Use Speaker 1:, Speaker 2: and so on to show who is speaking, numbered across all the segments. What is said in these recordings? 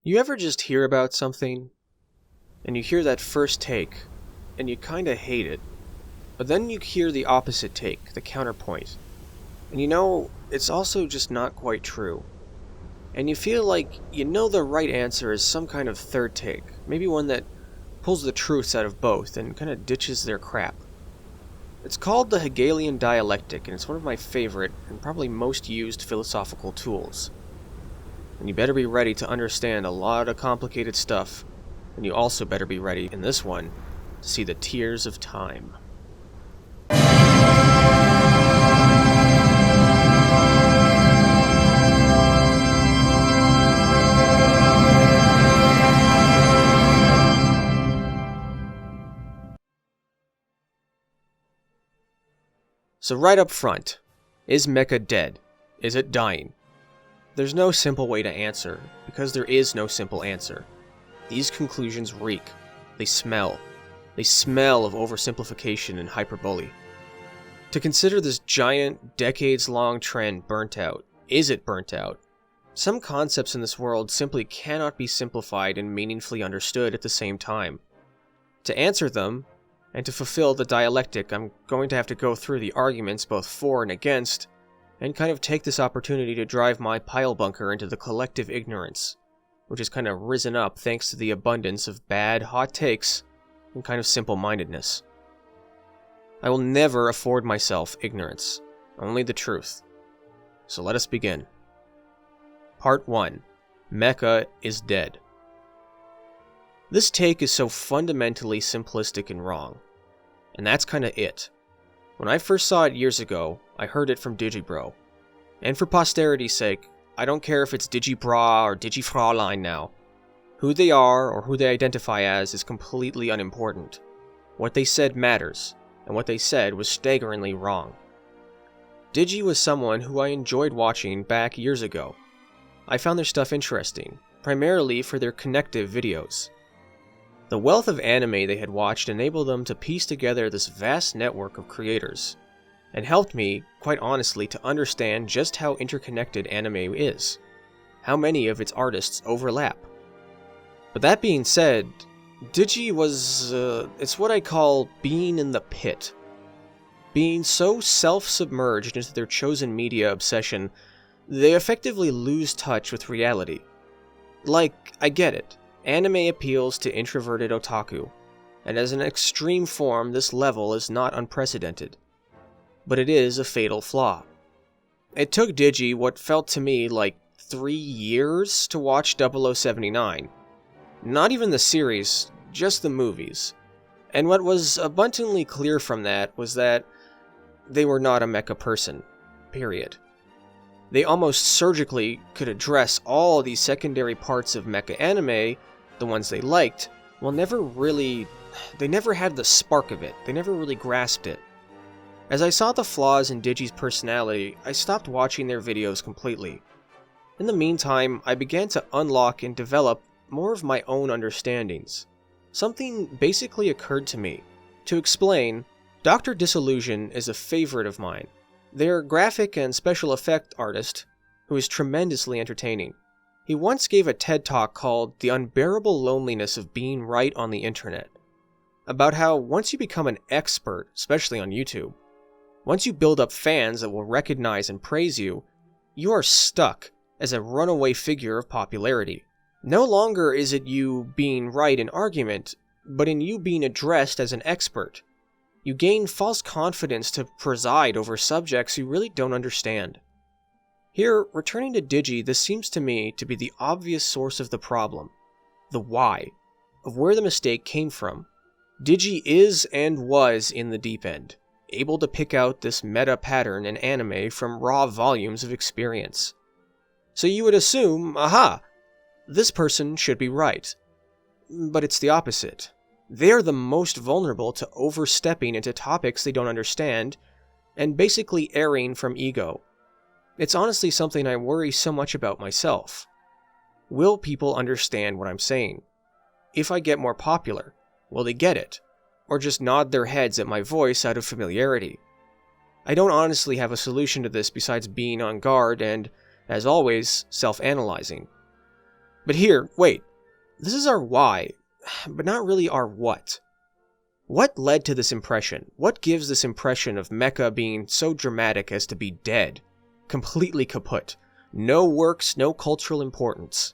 Speaker 1: You ever just hear about something, and you hear that first take, and you kinda hate it, but then you hear the opposite take, the counterpoint, and it's also just not quite true. And you feel like you know the right answer is some kind of third take, maybe one that pulls the truths out of both and kinda ditches their crap. It's called the Hegelian dialectic, and it's one of my favorite and probably most used philosophical tools. And you better be ready to understand a lot of complicated stuff, and you also better be ready, in this one, to see the tears of time. So right up front, is Mecha dead? Is it dying? There's no simple way to answer, because there is no simple answer. These conclusions reek. They smell. They smell of oversimplification and hyperbole. To consider this giant, decades-long trend burnt out, is it burnt out? Some concepts in this world simply cannot be simplified and meaningfully understood at the same time. To answer them, and to fulfill the dialectic, I'm going to have to go through the arguments both for and against, and kind of take this opportunity to drive my pile bunker into the collective ignorance, which has kind of risen up thanks to the abundance of bad, hot takes and kind of simple-mindedness. I will never afford myself ignorance, only the truth. So let us begin. Part 1. Mecha is dead. This take is so fundamentally simplistic and wrong, and that's kinda it. When I first saw it years ago, I heard it from Digibro. And for posterity's sake, I don't care if it's Digibra or Digifraulein now. Who they are or who they identify as is completely unimportant. What they said matters, and what they said was staggeringly wrong. Digi was someone who I enjoyed watching back years ago. I found their stuff interesting, primarily for their connective videos. The wealth of anime they had watched enabled them to piece together this vast network of creators, and helped me, quite honestly, to understand just how interconnected anime is, how many of its artists overlap. But that being said, Digi was, it's what I call being in the pit. Being so self-submerged into their chosen media obsession, they effectively lose touch with reality. Like, I get it. Anime appeals to introverted otaku, and as an extreme form, this level is not unprecedented. But it is a fatal flaw. It took Digi what felt to me like 3 years to watch 0079. Not even the series, just the movies. And what was abundantly clear from that was that they were not a mecha person. Period. They almost surgically could address all these secondary parts of mecha anime, the ones they liked, while they never had the spark of it. They never really grasped it. As I saw the flaws in Digi's personality, I stopped watching their videos completely. In the meantime, I began to unlock and develop more of my own understandings. Something basically occurred to me. To explain, Dr. Disillusion is a favorite of mine. They're a graphic and special effect artist who is tremendously entertaining. He once gave a TED Talk called The Unbearable Loneliness of Being Right on the Internet, about how once you become an expert, especially on YouTube, once you build up fans that will recognize and praise you, you are stuck as a runaway figure of popularity. No longer is it you being right in argument, but in you being addressed as an expert. You gain false confidence to preside over subjects you really don't understand. Here, returning to Digi, this seems to me to be the obvious source of the problem, the why, of where the mistake came from. Digi is and was in the deep end, able to pick out this meta pattern in anime from raw volumes of experience. So you would assume, aha, this person should be right. But it's the opposite. They're the most vulnerable to overstepping into topics they don't understand, and basically erring from ego. It's honestly something I worry so much about myself. Will people understand what I'm saying? If I get more popular, will they get it? Or just nod their heads at my voice out of familiarity? I don't honestly have a solution to this besides being on guard and, as always, self-analyzing. But here, wait. This is our why, but not really our what. What led to this impression? What gives this impression of Mecha being so dramatic as to be dead? Completely kaput. No works, no cultural importance.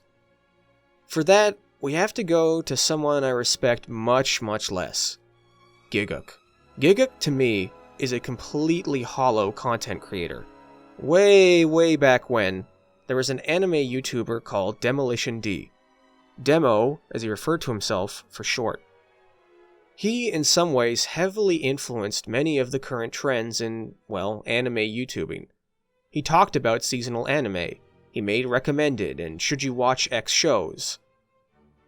Speaker 1: For that, we have to go to someone I respect much, much less. Gigguk. Gigguk, to me, is a completely hollow content creator. Way back when, there was an anime YouTuber called Demolition D. Demo, as he referred to himself, for short. He, in some ways, heavily influenced many of the current trends in, well, anime YouTubing. He talked about seasonal anime. He made recommended and should you watch X shows.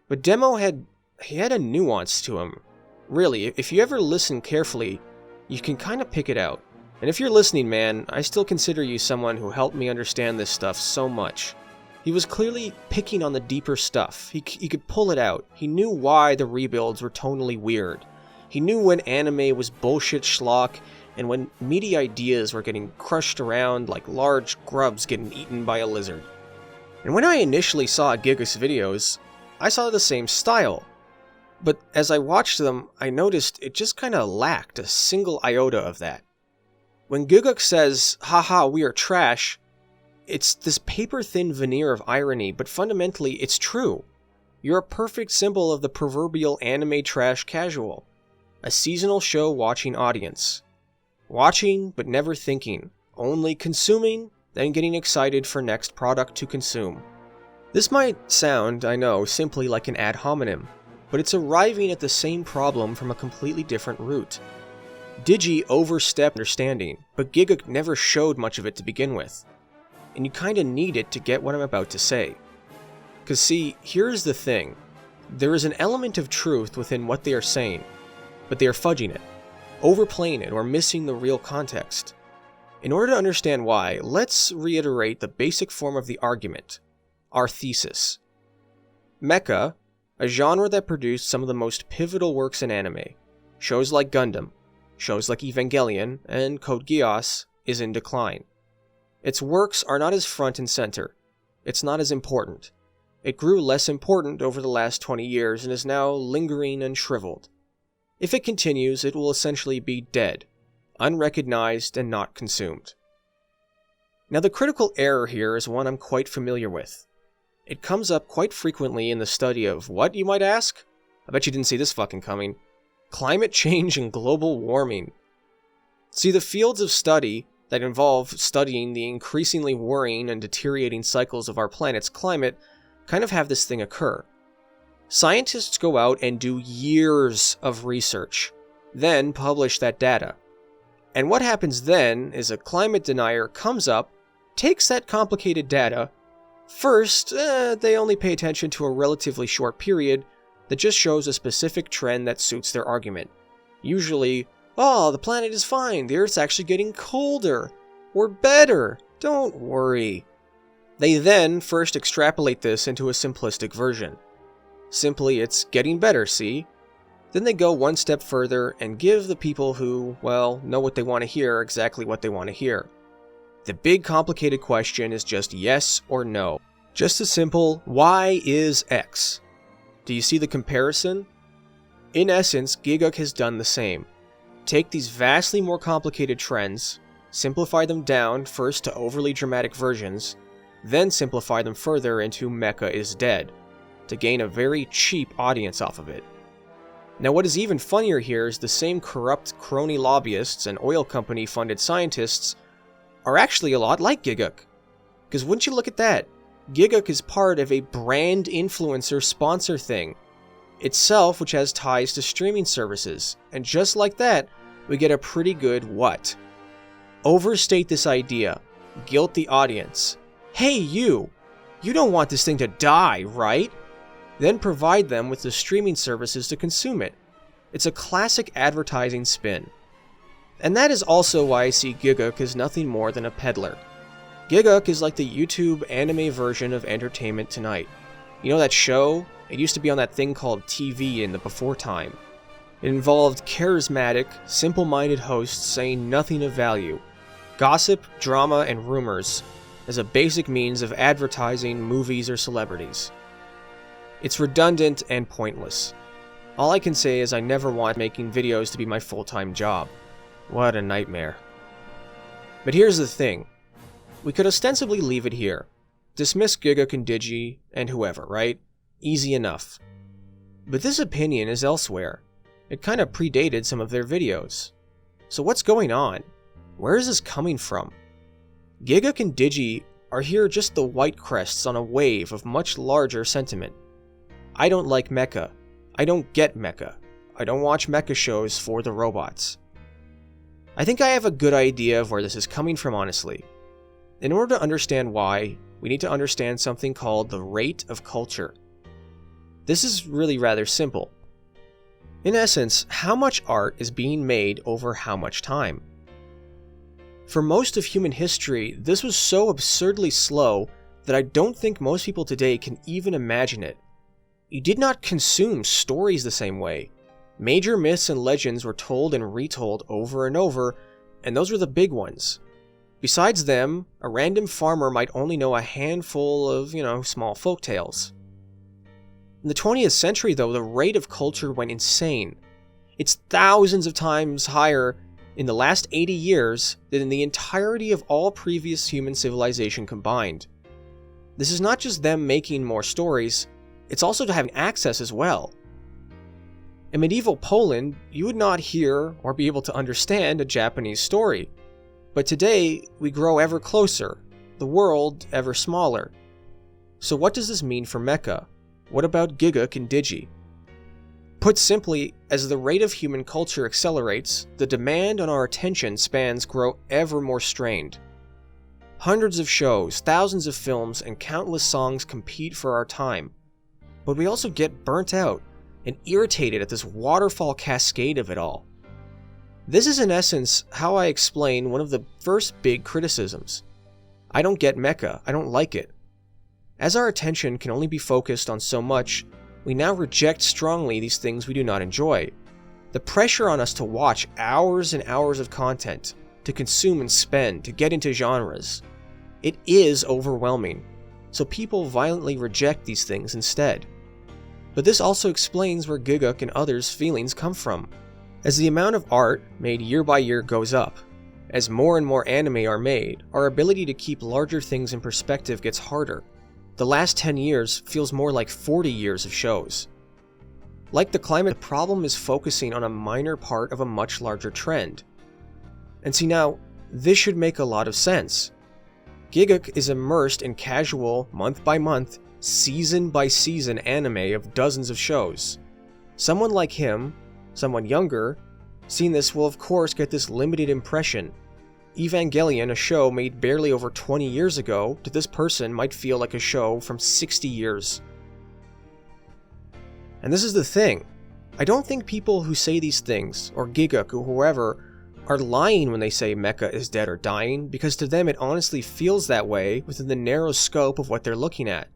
Speaker 1: But Demo had a nuance to him. Really, if you ever listen carefully, you can kind of pick it out. And if you're listening, man, I still consider you someone who helped me understand this stuff so much. He was clearly picking on the deeper stuff. He could pull it out. He knew why the rebuilds were tonally weird. He knew when anime was bullshit schlock, and when meaty ideas were getting crushed around like large grubs getting eaten by a lizard. And when I initially saw Gigguk's videos, I saw the same style. But as I watched them, I noticed it just kinda lacked a single iota of that. When Gigguk says, haha, we are trash, it's this paper-thin veneer of irony, but fundamentally it's true. You're a perfect symbol of the proverbial anime trash casual. A seasonal show watching audience. Watching, but never thinking. Only consuming, then getting excited for next product to consume. This might sound, I know, simply like an ad hominem, but it's arriving at the same problem from a completely different route. Digi overstepped understanding, but Gigguk never showed much of it to begin with. And you kinda need it to get what I'm about to say. Cause see, here's the thing. There is an element of truth within what they are saying, but they are fudging it, overplaying it, or missing the real context. In order to understand why, let's reiterate the basic form of the argument, our thesis. Mecha, a genre that produced some of the most pivotal works in anime, shows like Gundam, shows like Evangelion, and Code Geass, is in decline. Its works are not as front and center. It's not as important. It grew less important over the last 20 years and is now lingering and shriveled. If it continues, it will essentially be dead, unrecognized and not consumed. Now the critical error here is one I'm quite familiar with. It comes up quite frequently in the study of what, you might ask? I bet you didn't see this fucking coming. Climate change and global warming. See, the fields of study that involve studying the increasingly worrying and deteriorating cycles of our planet's climate kind of have this thing occur. Scientists go out and do years of research, then publish that data. And what happens then is a climate denier comes up, takes that complicated data. First, they only pay attention to a relatively short period that just shows a specific trend that suits their argument. Usually, oh, the planet is fine, the Earth's actually getting colder. We're better, don't worry. They then first extrapolate this into a simplistic version. Simply, it's getting better, see? Then they go one step further and give the people who, well, know what they want to hear exactly what they want to hear. The big complicated question is just yes or no. Just a simple, why is X? Do you see the comparison? In essence, Gigguk has done the same. Take these vastly more complicated trends, simplify them down first to overly dramatic versions, then simplify them further into Mecha is dead, to gain a very cheap audience off of it. Now what is even funnier here is the same corrupt crony lobbyists and oil company funded scientists are actually a lot like Gigguk. Because wouldn't you look at that? Gigguk is part of a brand influencer sponsor thing itself, which has ties to streaming services, and just like that, we get a pretty good what? Overstate this idea, guilt the audience. Hey you don't want this thing to die, right? Then provide them with the streaming services to consume it. It's a classic advertising spin. And that is also why I see Gigguk as nothing more than a peddler. Gigguk is like the YouTube anime version of Entertainment Tonight. You know that show? It used to be on that thing called TV in the before time. It involved charismatic, simple-minded hosts saying nothing of value, gossip, drama, and rumors as a basic means of advertising movies or celebrities. It's redundant and pointless. All I can say is I never want making videos to be my full-time job. What a nightmare. But here's the thing. We could ostensibly leave it here. Dismiss Giga and Digi and whoever, right? Easy enough. But this opinion is elsewhere. It kind of predated some of their videos. So what's going on? Where is this coming from? Giga and Digi are here just the white crests on a wave of much larger sentiment. I don't like mecha. I don't get mecha. I don't watch mecha shows for the robots. I think I have a good idea of where this is coming from, honestly. In order to understand why, we need to understand something called the rate of culture. This is really rather simple. In essence, how much art is being made over how much time? For most of human history, this was so absurdly slow that I don't think most people today can even imagine it. You did not consume stories the same way. Major myths and legends were told and retold over and over, and those were the big ones. Besides them, a random farmer might only know a handful of, small folktales. In the 20th century, though, the rate of culture went insane. It's thousands of times higher in the last 80 years than in the entirety of all previous human civilization combined. This is not just them making more stories, it's also to having access as well. In medieval Poland, you would not hear or be able to understand a Japanese story. But today, we grow ever closer, the world ever smaller. So what does this mean for mecha? What about Giga and Digi? Put simply, as the rate of human culture accelerates, the demand on our attention spans grow ever more strained. Hundreds of shows, thousands of films, and countless songs compete for our time. But we also get burnt out and irritated at this waterfall cascade of it all. This is in essence how I explain one of the first big criticisms. I don't get mecha, I don't like it. As our attention can only be focused on so much, we now reject strongly these things we do not enjoy. The pressure on us to watch hours and hours of content, to consume and spend, to get into genres, it is overwhelming, so people violently reject these things instead. But this also explains where Giga and others' feelings come from. As the amount of art made year by year goes up, as more and more anime are made, our ability to keep larger things in perspective gets harder. The last 10 years feels more like 40 years of shows. Like the climate, the problem is focusing on a minor part of a much larger trend. And see now, this should make a lot of sense. Giga is immersed in casual, month by month, season by season anime of dozens of shows. Someone like him, someone younger, seeing this will of course get this limited impression. Evangelion, a show made barely over 20 years ago, to this person might feel like a show from 60 years. And this is the thing. I don't think people who say these things, or Giga or whoever, are lying when they say mecha is dead or dying, because to them it honestly feels that way within the narrow scope of what they're looking at.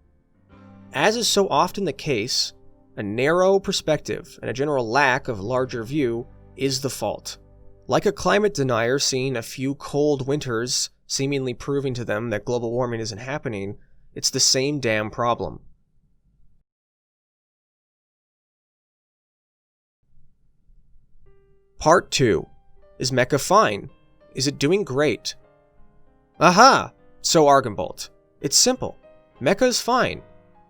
Speaker 1: As is so often the case, a narrow perspective and a general lack of larger view is the fault. Like a climate denier seeing a few cold winters seemingly proving to them that global warming isn't happening, it's the same damn problem. Part 2. Is mecha fine? Is it doing great? Aha! So Argonbolt. It's simple. Mecha is fine.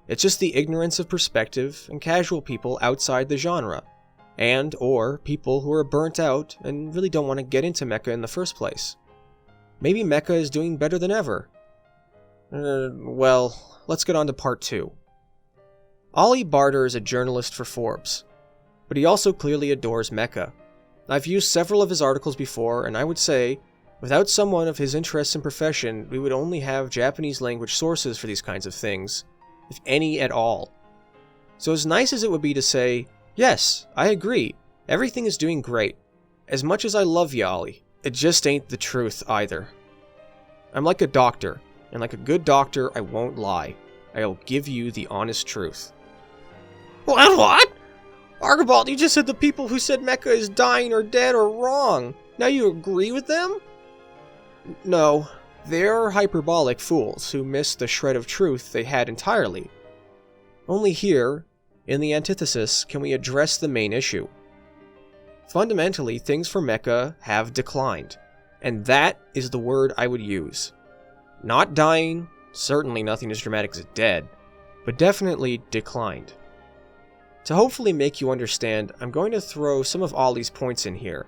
Speaker 1: It's just the ignorance of perspective and casual people outside the genre. And or people who are burnt out and really don't want to get into mecha in the first place. Maybe mecha is doing better than ever. Well, let's get on to part 2. Ollie Barter is a journalist for Forbes, but he also clearly adores mecha. I've used several of his articles before, and I would say, without someone of his interests and profession, we would only have Japanese language sources for these kinds of things, if any at all. So as nice as it would be to say, yes, I agree, everything is doing great. As much as I love you, Ollie, it just ain't the truth either. I'm like a doctor, and like a good doctor, I won't lie. I'll give you the honest truth. What? Argonbolt, you just said the people who said mecha is dying or dead are wrong. Now you agree with them? No, they're hyperbolic fools who missed the shred of truth they had entirely. Only here, in the Antithesis can we address the main issue. Fundamentally, things for mecha have declined, and that is the word I would use. Not dying, certainly nothing as dramatic as dead, but definitely declined. To hopefully make you understand, I'm going to throw some of Ollie's points in here.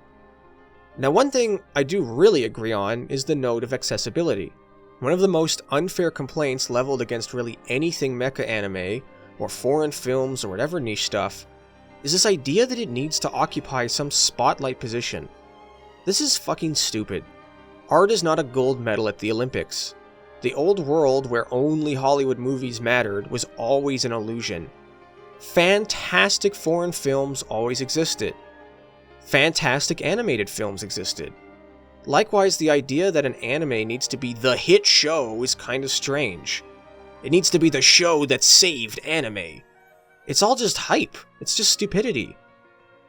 Speaker 1: Now, one thing I do really agree on is the note of accessibility. One of the most unfair complaints leveled against really anything mecha anime, or foreign films, or whatever niche stuff, is this idea that it needs to occupy some spotlight position. This is fucking stupid. Art is not a gold medal at the Olympics. The old world where only Hollywood movies mattered was always an illusion. Fantastic foreign films always existed. Fantastic animated films existed. Likewise, the idea that an anime needs to be the hit show is kind of strange. It needs to be the show that saved anime. It's all just hype. It's just stupidity.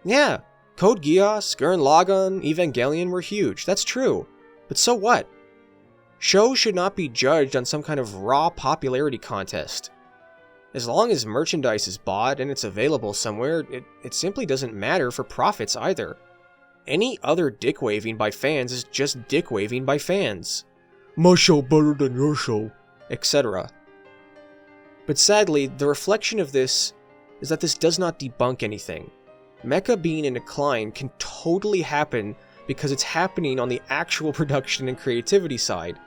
Speaker 1: Yeah, Code Geass, Gurren Lagann, Evangelion were huge, that's true. But so what? Shows should not be judged on some kind of raw popularity contest. As long as merchandise is bought and it's available somewhere, it simply doesn't matter for profits either. Any other dick-waving by fans is just dick-waving by fans. My show better than your show, etc. But sadly, the reflection of this is that this does not debunk anything. Mecha being in decline can totally happen because it's happening on the actual production and creativity side,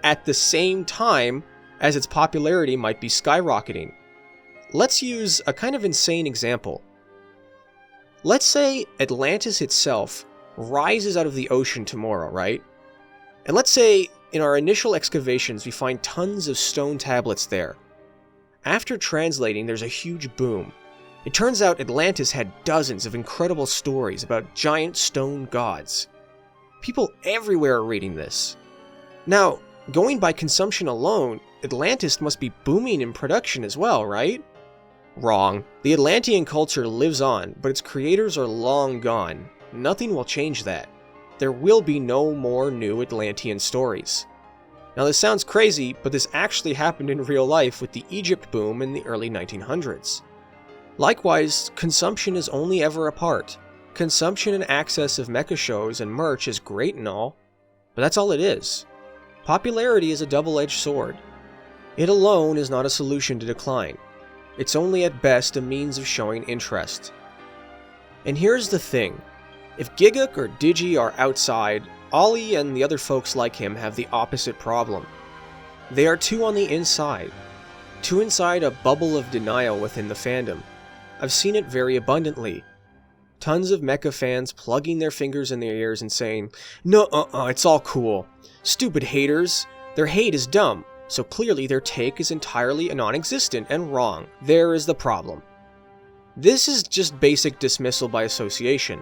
Speaker 1: at the same time as its popularity might be skyrocketing. Let's use a kind of insane example. Let's say Atlantis itself rises out of the ocean tomorrow, right? And let's say in our initial excavations we find tons of stone tablets there. After translating, there's a huge boom. It turns out Atlantis had dozens of incredible stories about giant stone gods. People everywhere are reading this. Now, going by consumption alone, Atlantis must be booming in production as well, right? Wrong. The Atlantean culture lives on, but its creators are long gone. Nothing will change that. There will be no more new Atlantean stories. Now this sounds crazy, but this actually happened in real life with the Egypt boom in the early 1900s. Likewise, consumption is only ever a part. Consumption and access of mecha shows and merch is great and all, but that's all it is. Popularity is a double-edged sword. It alone is not a solution to decline. It's only at best a means of showing interest. And here's the thing. If Gigguk or Digi are outside, Ollie and the other folks like him have the opposite problem. They are too on the inside. Too inside a bubble of denial within the fandom. I've seen it very abundantly. Tons of mecha fans plugging their fingers in their ears and saying, "No, it's all cool. Stupid haters. Their hate is dumb. So clearly their take is entirely non-existent and wrong. There is the problem." This is just basic dismissal by association.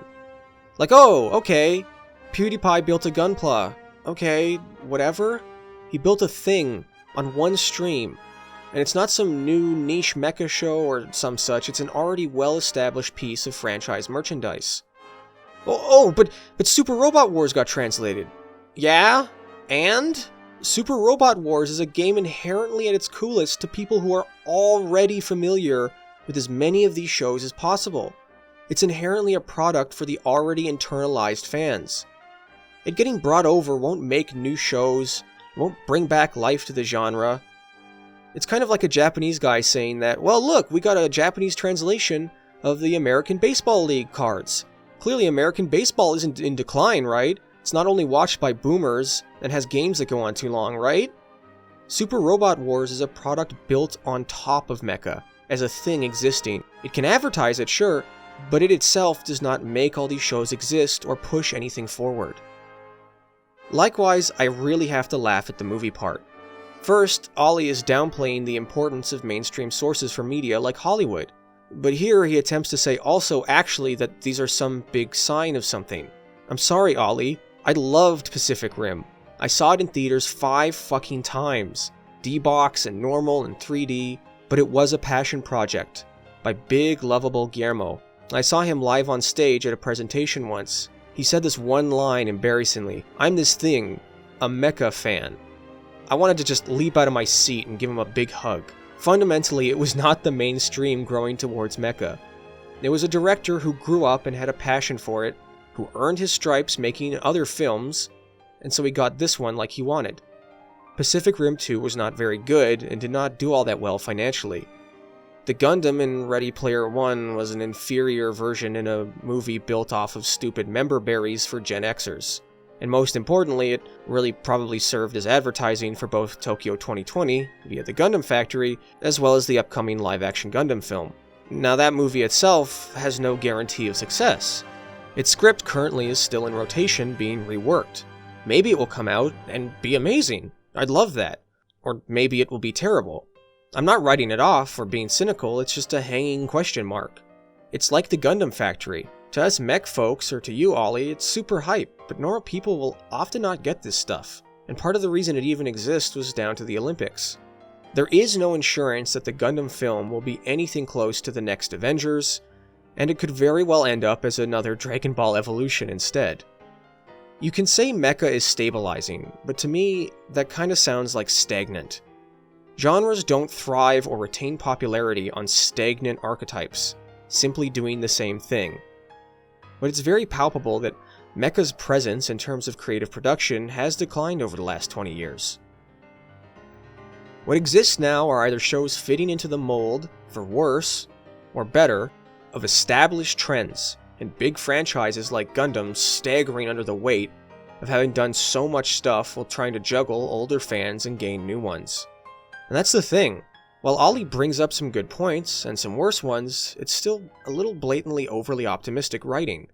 Speaker 1: Like, oh, okay, PewDiePie built a Gunpla. Okay, whatever. He built a thing on one stream. And it's not some new niche mecha show or some such, it's an already well-established piece of franchise merchandise. But Super Robot Wars got translated. Yeah? And? Super Robot Wars is a game inherently at its coolest to people who are already familiar with as many of these shows as possible. It's inherently a product for the already internalized fans. It getting brought over won't make new shows, won't bring back life to the genre. It's kind of like a Japanese guy saying that, well look, we got a Japanese translation of the American Baseball League cards. Clearly American baseball isn't in decline, right? It's not only watched by boomers and has games that go on too long, right? Super Robot Wars is a product built on top of mecha, as a thing existing. It can advertise it, sure, but it itself does not make all these shows exist or push anything forward. Likewise, I really have to laugh at the movie part. First, Ollie is downplaying the importance of mainstream sources for media like Hollywood, but here he attempts to say also actually that these are some big sign of something. I'm sorry, Ollie, I loved Pacific Rim. I saw it in theaters 5 fucking times, D-Box and normal and 3D, but it was a passion project by big lovable Guillermo. I saw him live on stage at a presentation once. He said this one line embarrassingly, "I'm this thing, a mecha fan." I wanted to just leap out of my seat and give him a big hug. Fundamentally, it was not the mainstream growing towards mecha. It was a director who grew up and had a passion for it, who earned his stripes making other films, and so he got this one like he wanted. Pacific Rim 2 was not very good and did not do all that well financially. The Gundam in Ready Player One was an inferior version in a movie built off of stupid member berries for Gen Xers. And most importantly, it really probably served as advertising for both Tokyo 2020 via the Gundam Factory, as well as the upcoming live-action Gundam film. Now that movie itself has no guarantee of success. Its script currently is still in rotation being reworked. Maybe it will come out and be amazing. I'd love that. Or maybe it will be terrible. I'm not writing it off or being cynical, it's just a hanging question mark. It's like the Gundam Factory. To us mech folks, or to you, Ollie, it's super hype, but normal people will often not get this stuff. And part of the reason it even exists was down to the Olympics. There is no insurance that the Gundam film will be anything close to the next Avengers, and it could very well end up as another Dragon Ball Evolution instead. You can say mecha is stabilizing, but to me, that kinda sounds like stagnant. Genres don't thrive or retain popularity on stagnant archetypes, simply doing the same thing. But it's very palpable that mecha's presence in terms of creative production has declined over the last 20 years. What exists now are either shows fitting into the mold, for worse, or better, of established trends, and big franchises like Gundam staggering under the weight of having done so much stuff while trying to juggle older fans and gain new ones. And that's the thing. While Ollie brings up some good points, and some worse ones, it's still a little blatantly overly optimistic writing.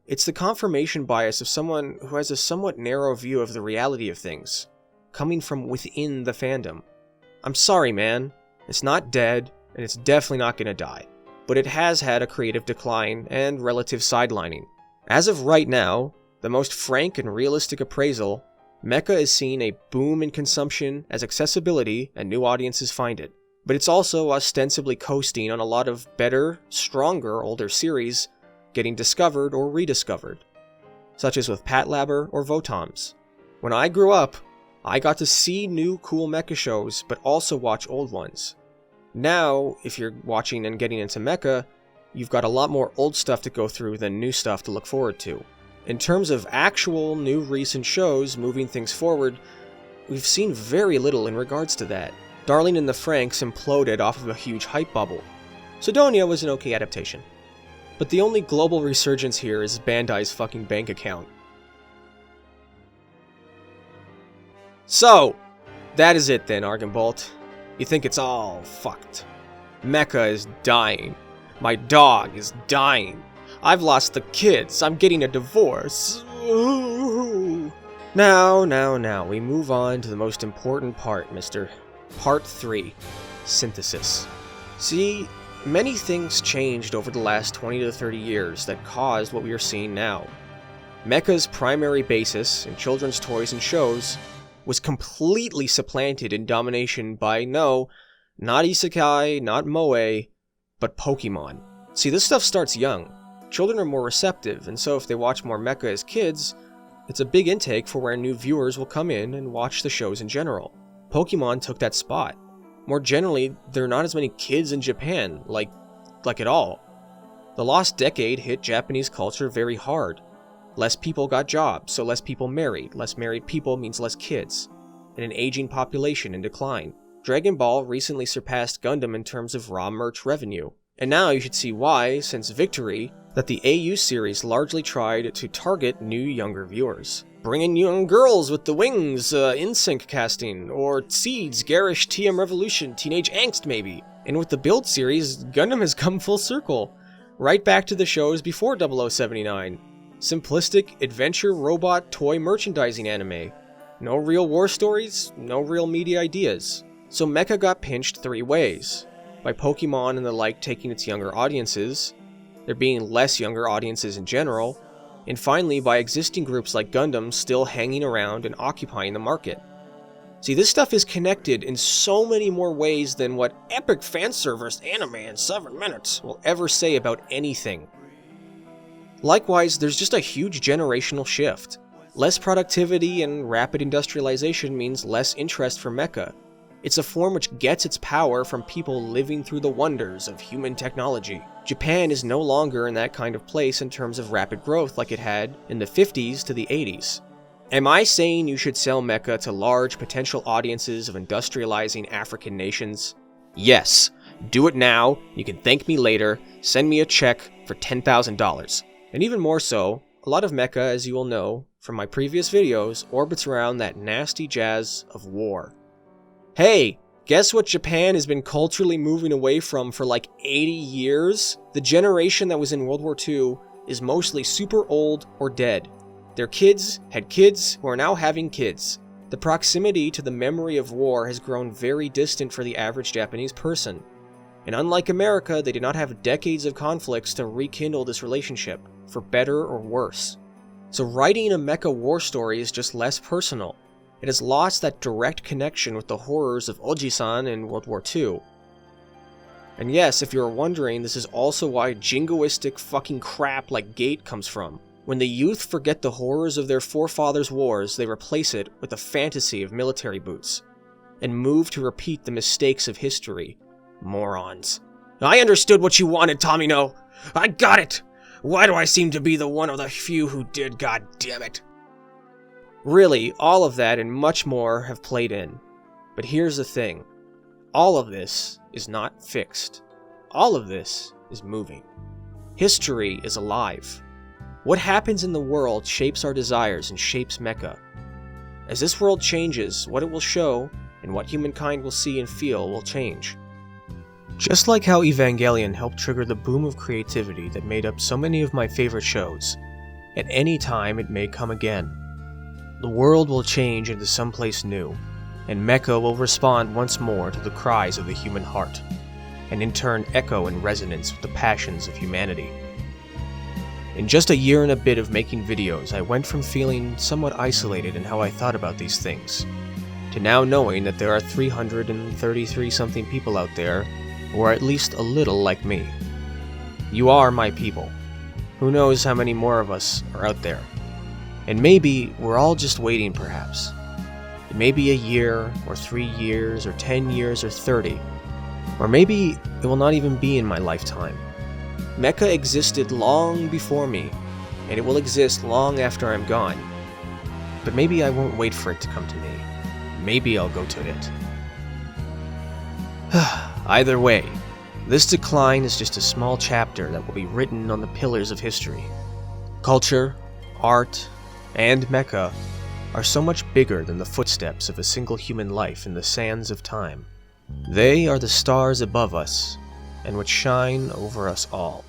Speaker 1: It's the confirmation bias of someone who has a somewhat narrow view of the reality of things, coming from within the fandom. I'm sorry, man. It's not dead, and it's definitely not gonna die. But it has had a creative decline and relative sidelining. As of right now, the most frank and realistic appraisal, mecha is seeing a boom in consumption as accessibility and new audiences find it. But it's also ostensibly coasting on a lot of better, stronger older series getting discovered or rediscovered, such as with Patlabor or Votoms. When I grew up, I got to see new cool mecha shows, but also watch old ones. Now, if you're watching and getting into mecha, you've got a lot more old stuff to go through than new stuff to look forward to. In terms of actual new recent shows moving things forward, we've seen very little in regards to that. Darling in the Franxx imploded off of a huge hype bubble. Sidonia was an okay adaptation. But the only global resurgence here is Bandai's fucking bank account. So, that is it then, Argonbolt. You think it's all fucked. Mecha is dying. My dog is dying. I've lost the kids. I'm getting a divorce. Now, we move on to the most important part, mister. Part 3. Synthesis. See, many things changed over the last 20 to 30 years that caused what we are seeing now. Mecha's primary basis in children's toys and shows was completely supplanted in domination by not isekai, not moe, but Pokemon. See, this stuff starts young. Children are more receptive, and so if they watch more mecha as kids, it's a big intake for where new viewers will come in and watch the shows in general. Pokemon took that spot. More generally, there are not as many kids in Japan, like at all. The lost decade hit Japanese culture very hard. Less people got jobs, so less people married. Less married people means less kids. And an aging population in decline. Dragon Ball recently surpassed Gundam in terms of raw merch revenue. And now you should see why, since Victory, that the AU series largely tried to target new younger viewers. Bring in young girls with the wings, InSync casting, or Seeds, Garish, TM Revolution, Teenage Angst maybe. And with the Build series, Gundam has come full circle. Right back to the shows before 0079. Simplistic adventure robot toy merchandising anime. No real war stories, no real media ideas. So mecha got pinched 3 ways. By Pokemon and the like taking its younger audiences, there being less younger audiences in general, and finally by existing groups like Gundam still hanging around and occupying the market. See, this stuff is connected in so many more ways than what epic fanservice anime in 7 minutes will ever say about anything. Likewise, there's just a huge generational shift. Less productivity and rapid industrialization means less interest for mecha. It's a form which gets its power from people living through the wonders of human technology. Japan is no longer in that kind of place in terms of rapid growth like it had in the 50s to the 80s. Am I saying you should sell mecha to large potential audiences of industrializing African nations? Yes. Do it now, you can thank me later, send me a check for $10,000. And even more so, a lot of mecha, as you will know from my previous videos, orbits around that nasty jazz of war. Hey, guess what Japan has been culturally moving away from for like 80 years? The generation that was in World War II is mostly super old or dead. Their kids had kids who are now having kids. The proximity to the memory of war has grown very distant for the average Japanese person. And unlike America, they did not have decades of conflicts to rekindle this relationship, for better or worse. So writing a mecha war story is just less personal. It has lost that direct connection with the horrors of Oji-san in World War II. And yes, if you're wondering, this is also why jingoistic fucking crap like Gate comes from. When the youth forget the horrors of their forefathers' wars, they replace it with a fantasy of military boots, and move to repeat the mistakes of history. Morons. I understood what you wanted, Tomino! I got it! Why do I seem to be the one of the few who did, goddammit? Really, all of that and much more have played in. But here's the thing. All of this is not fixed. All of this is moving. History is alive. What happens in the world shapes our desires and shapes mecha. As this world changes, what it will show and what humankind will see and feel will change. Just like how Evangelion helped trigger the boom of creativity that made up so many of my favorite shows, at any time it may come again. The world will change into someplace new, and mecha will respond once more to the cries of the human heart, and in turn echo in resonance with the passions of humanity. In just a year and a bit of making videos, I went from feeling somewhat isolated in how I thought about these things, to now knowing that there are 333-something people out there who are at least a little like me. You are my people. Who knows how many more of us are out there? And maybe we're all just waiting, perhaps. It may be a year, or 3 years, or 10 years, or 30. Or maybe it will not even be in my lifetime. Mecha existed long before me, and it will exist long after I'm gone. But maybe I won't wait for it to come to me. Maybe I'll go to it. Either way, this decline is just a small chapter that will be written on the pillars of history. Culture, art, and mecha are so much bigger than the footsteps of a single human life in the sands of time. They are the stars above us, and which shine over us all.